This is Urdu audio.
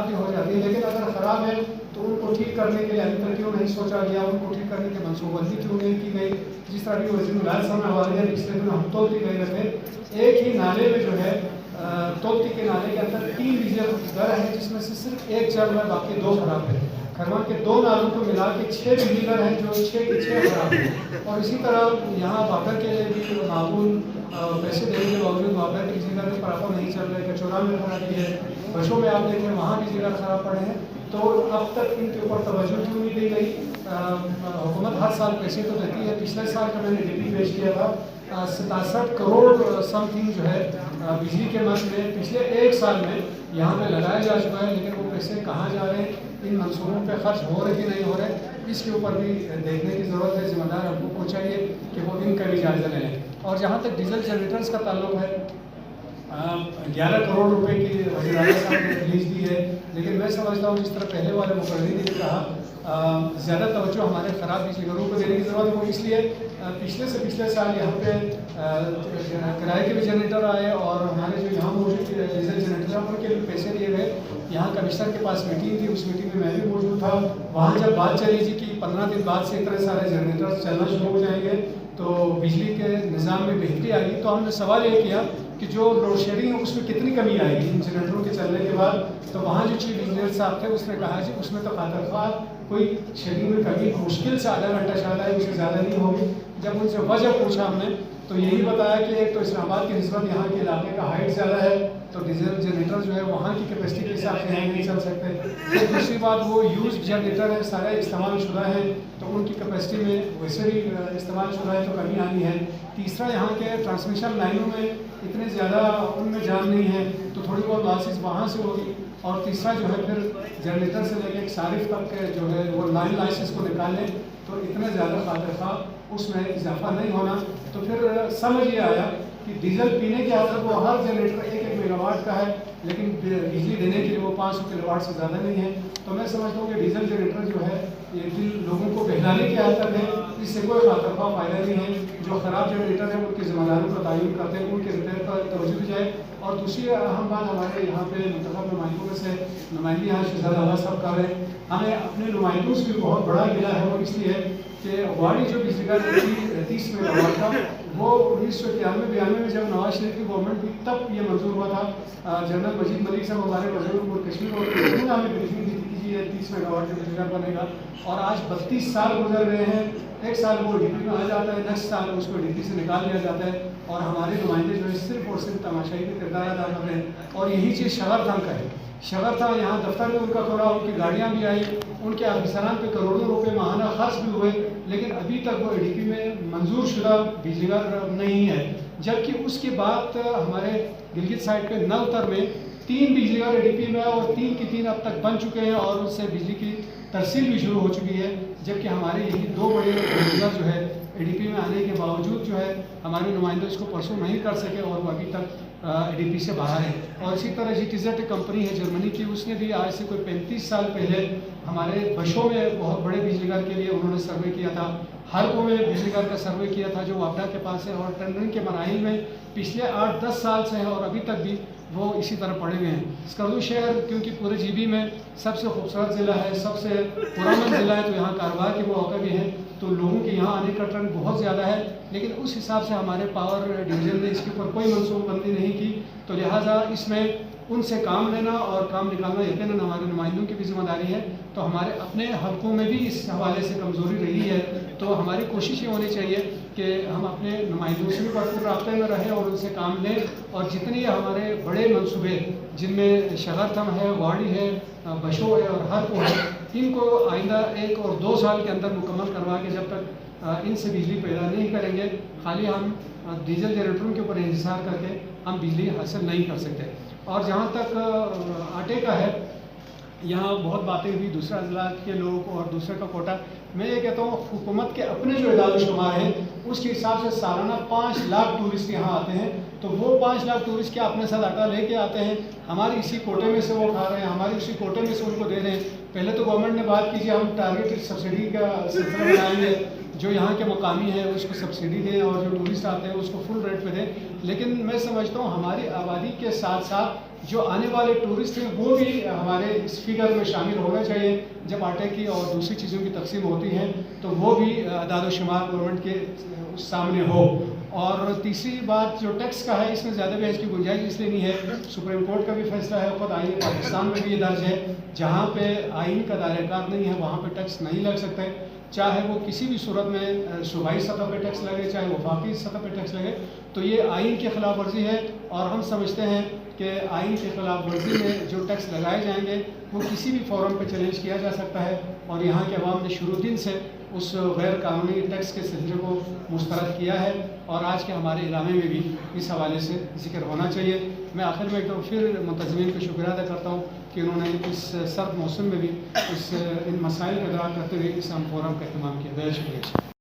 بھی ہو جاتی ہے، لیکن اگر خراب ہے تو ان کو ٹھیک کرنے کے لیے ابھی تک کیوں نہیں سوچا گیا، ان کو ٹھیک کرنے کی منصوبہ بندی کیوں نہیں کی گئی؟ جس طرح بھی وزیر ملازمت صاحب نے حوالے دیا، پچھلے دن ہم تولتی گئے رہے، ایک ہی نالے میں جو ہے تولتی کے نالے کے اندر 3 بجلی گھر ہیں، جس میں سے صرف ایک چل رہا ہے، باقی 2 خراب ہے۔ کھرما کے 2 نالوں کو ملا کے 6 بجلی گھر ہیں، جو 6 کے 6 خراب ہیں۔ اور اسی طرح یہاں بابر کے لیے بھی معقول پیسے دینے کے باوجود بابر کے بجلی گھر میں پراپر نہیں چل رہے، کچورا میں خرابی ہے، بشوں میں آپ دیکھیں وہاں بجلی گھر خراب پڑے ہیں۔ تو اب تک ان کے اوپر توجہ کیوں نہیں دی گئی؟ حکومت ہر سال پیسے تو دیتی ہے، پچھلے سال کا میں نے ڈی پی پیش کیا تھا، 67 کروڑ سم تھنگ جو ہے بجلی کے مد میں پچھلے 1 سال میں یہاں پہ لگایا جا چکا ہے، لیکن وہ پیسے کہاں جا رہے ہیں، ان منصوبوں پہ خرچ ہو رہے کہ نہیں ہو رہے، اس کے اوپر بھی دیکھنے کی ضرورت ہے۔ ذمہ دار حکومت کو چاہیے کہ وہ ان کا بھی جائزہ لیں۔ اور جہاں تک ڈیزل جنریٹرز کا تعلق ہے، 11 کروڑ روپے کی وزیر اعلیٰ صاحب نے ریلیز دی ہے، لیکن میں سمجھتا ہوں جس طرح پہلے والے مقررین نے کہا، زیادہ توجہ ہمارے خراب بجلی گھروں کو دینے کی ضرورت ہے۔ وہ اس لیے پچھلے سے پچھلے سال یہاں پہ کرائے کے بھی جنریٹر آئے، اور ہمارے جو یہاں موجود ڈیزل جنریٹر ان کے بھی پیسے دیے گئے۔ یہاں کمشنر کے پاس میٹنگ تھی، اس میٹنگ میں بھی موجود تھا۔ وہاں جب بات چلی تھی کہ 15 دن بعد سے اتنے سارے جنریٹر چلنا شروع ہو جائیں گے تو بجلی کے نظام میں بہتری آئے گی، تو ہم نے سوال یہ کیا کہ جو لوڈ شیڈنگ ہے اس میں کتنی کمی آئے گی ان جنریٹروں کے چلنے کے بعد؟ تو وہاں جو چیف انجینئر صاحب تھے اس نے کہا جی اس میں تو خاطر خواہ کوئی شیڈنگ میں کمی مشکل سے آدھا گھنٹہ شاید ہے، اس سے زیادہ نہیں ہوگی۔ جب ان سے وجہ پوچھا ہم نے تو یہی بتایا کہ ایک تو اسلام آباد کی نسبت یہاں کے علاقے کا ہائٹ زیادہ ہے، تو ڈیزل جنریٹر جو ہے وہاں کی کیپیسٹی کے حساب سے نہیں چل سکتے۔ دوسری بات وہ یوز جنریٹر ہے، سارے استعمال شدہ ہیں، تو ان کی کیپیسٹی میں ویسے بھی استعمال شدہ ہے تو کمی آنی ہے۔ تیسرا یہاں کے ٹرانسمیشن لائنوں میں اتنے زیادہ ان میں جان نہیں ہے، تو تھوڑی بہت لاسز وہاں سے ہوگی۔ اور تیسرا جو ہے پھر جنریٹر سے لے کے ایک صارف تک کے جو ہے وہ لائن لائسنس کو نکالیں تو اتنے زیادہ خاطر خواہ اس میں اضافہ نہیں ہونا۔ تو پھر سمجھ یہ آیا کہ ڈیزل پینے کے حد وہ ہر جنریٹر 1 میگا واٹ کا ہے، لیکن بجلی دینے کے لیے وہ 500 کلو واٹ سے زیادہ نہیں ہے۔ تو میں سمجھتا ہوں کہ ڈیزل جنریٹر جو ہے یہ دل لوگوں کو بہلانے کی حد تک ہے، اس سے کوئی خاطر خواہ فائدہ نہیں ہے۔ جو خراب جنریٹر ہیں ان کی ذمہ داروں کا تعین کرتے ہیں، ان کے ریپیئر پر توجہ دی جائے۔ اور دوسری اہم بات ہمارے یہاں پہ منتخب نمائندوں میں سے نمائندے یہاں شہزاد اعلیٰ صاحب کر رہے ہیں، ہمیں اپنے نمائندوں سے بھی بہت بڑا ملا ہے، وہ اس لیے کہ واڑی جو بجلی گھر 30 میگا واٹ تھا وہ 1991-92 میں جب نواز شریف کی گورنمنٹ تھی تب یہ منظور ہوا تھا۔ جنرل مجید ملک صاحب ہمارے وزیر امور کشمیر اور انہوں نے ہمیں بریفنگ دی تھی کہ یہ 30 میگا واٹ کا بجلی گھر بنے گا، اور آج 32 سال گزر رہے ہیں۔ ایک سال وہ ڈی پی میں آ جاتا ہے، نیکسٹ سال اس کو ڈی پی سے نکال دیا جاتا ہے، اور ہمارے نمائندے جو ہے صرف اور صرف تماشائی کے کردار ادا کر رہے ہیں۔ اور یہی چیز شغر تھا کا ہے، شغر تھا یہاں دفتر میں ان کا کھلا، ان کی گاڑیاں بھی آئی، ان کے افسران پہ کروڑوں روپے ماہانہ خرچ بھی ہوئے، لیکن ابھی تک وہ ڈی پی میں منظور شدہ بجلی گھر نہیں ہے۔ جبکہ اس کے بعد ہمارے گلگت سائڈ پہ نلتر میں 3 بجلی گھر ڈی پی میں اور 3 کی 3 اب تک بن چکے ہیں، اور ان سے بجلی کی ترسیل بھی شروع ہو چکی ہے۔ جبکہ ہمارے یہی 2 بڑے بجلی گھر جو ہے ڈی پی میں آنے کے باوجود جو ہے ہمارے نمائندے اس کو پرسو نہیں کر سکے، اور وہ ابھی تک ڈی پی سے باہر ہے۔ اور اسی طرح جی ٹی زیڈ کمپنی ہے جرمنی کی، اس نے بھی آج سے کوئی 35 سال پہلے ہمارے بشوں میں بہت بڑے بجلی گھر کے لیے انہوں نے سروے کیا تھا، ہرکو میں بجلی گھر کا سروے کیا تھا جو واپڈا کے پاس ہے، اور ٹینڈرنگ کے مراحل میں پچھلے 8-10 سال سے ہے، اور ابھی تک بھی وہ اسی طرح پڑے ہوئے ہیں۔ اسکردو شہر کیونکہ پورے جی بی میں سب سے خوبصورت ضلع ہے، سب سے پرامن ضلع ہے، تو یہاں کاروبار کے مواقع بھی ہیں، تو لوگوں کے یہاں آنے کا ٹرینڈ بہت زیادہ ہے، لیکن اس حساب سے ہمارے پاور ڈویژن نے اس کے اوپر کوئی منصوبہ بندی نہیں کی، تو لہٰذا اس میں ان سے کام لینا اور کام نکالنا یقیناً ہمارے نمائندوں کی بھی ذمہ داری ہے۔ تو ہمارے اپنے حلقوں میں بھی اس حوالے سے کمزوری رہی ہے، تو ہماری کوشش یہ ہونی چاہیے کہ ہم اپنے نمائندوں سے بھی بھرپور رابطے میں رہیں اور ان سے کام لیں، اور جتنی ہمارے بڑے منصوبے جن میں شغرتم ہے، واڑی ہے، بشو ہے اور ہرکو ہے، ان کو آئندہ 1 اور 2 سال کے اندر مکمل کروا کے جب تک ان سے بجلی پیدا نہیں کریں گے، خالی ہم ڈیزل جنریٹروں کے اوپر انحصار کر کے ہم بجلی حاصل نہیں کر سکتے۔ اور جہاں تک آٹے کا ہے، یہاں بہت باتیں ہوئی، دوسرے اضلاع کے لوگ اور دوسرے کا کوٹا۔ میں یہ کہتا ہوں حکومت کے اپنے جو اعداد و شمار ہیں اس کے حساب سے سالانہ 5 لاکھ ٹورسٹ یہاں آتے ہیں، تو وہ 5 لاکھ ٹورسٹ کیا اپنے ساتھ آٹا لے کے آتے ہیں؟ ہماری اسی کوٹے میں سے وہ کھا رہے ہیں، ہماری اسی کوٹے میں سے ان کو دے رہے ہیں۔ پہلے تو گورنمنٹ نے بات کی ہم ٹارگیٹ سبسڈی کا سلسلہ بنائیں گے، جو یہاں کے مقامی ہیں اس کو سبسڈی دیں اور جو ٹورسٹ آتے ہیں اس کو فل ریٹ پہ دیں، لیکن میں سمجھتا ہوں ہماری آبادی کے ساتھ ساتھ جو آنے والے ٹورسٹ ہیں وہ بھی ہمارے اس فگر میں شامل ہونا چاہیے. جب آٹے کی اور دوسری چیزوں کی تقسیم ہوتی ہے تو وہ بھی اعداد و شمار گورنمنٹ کے سامنے ہو. اور تیسری بات جو ٹیکس کا ہے اس میں زیادہ بحث کی گنجائش اس لیے نہیں ہے. سپریم کورٹ کا بھی فیصلہ ہے, خود آئین پاکستان میں بھی یہ درج ہے, جہاں پہ آئین کا دائرہ کار نہیں ہے وہاں پہ ٹیکس نہیں لگ سکتے, چاہے وہ کسی بھی صورت میں صوبائی سطح پہ ٹیکس لگے چاہے وفاقی سطح پہ ٹیکس لگے. تو یہ آئین کی خلاف ورزی ہے اور ہم سمجھتے ہیں کہ آئین کی خلاف ورزی میں جو ٹیکس لگائے جائیں گے وہ کسی بھی فورم پہ چیلنج کیا جا سکتا ہے. اور یہاں کے عوام نے شروع دن سے اس غیر قانونی ٹیکس کے سلسلے کو مسترد کیا ہے اور آج کے ہمارے اعلامیے میں بھی اس حوالے سے ذکر ہونا چاہیے. میں آخر میں تو پھر منتظمین کو شکریہ ادا کرتا ہوں کہ انہوں نے اس سرد موسم میں بھی ان مسائل کا ادراک کرتے ہوئے اس اہم فورم کا اہتمام کیا. بہت شکریہ.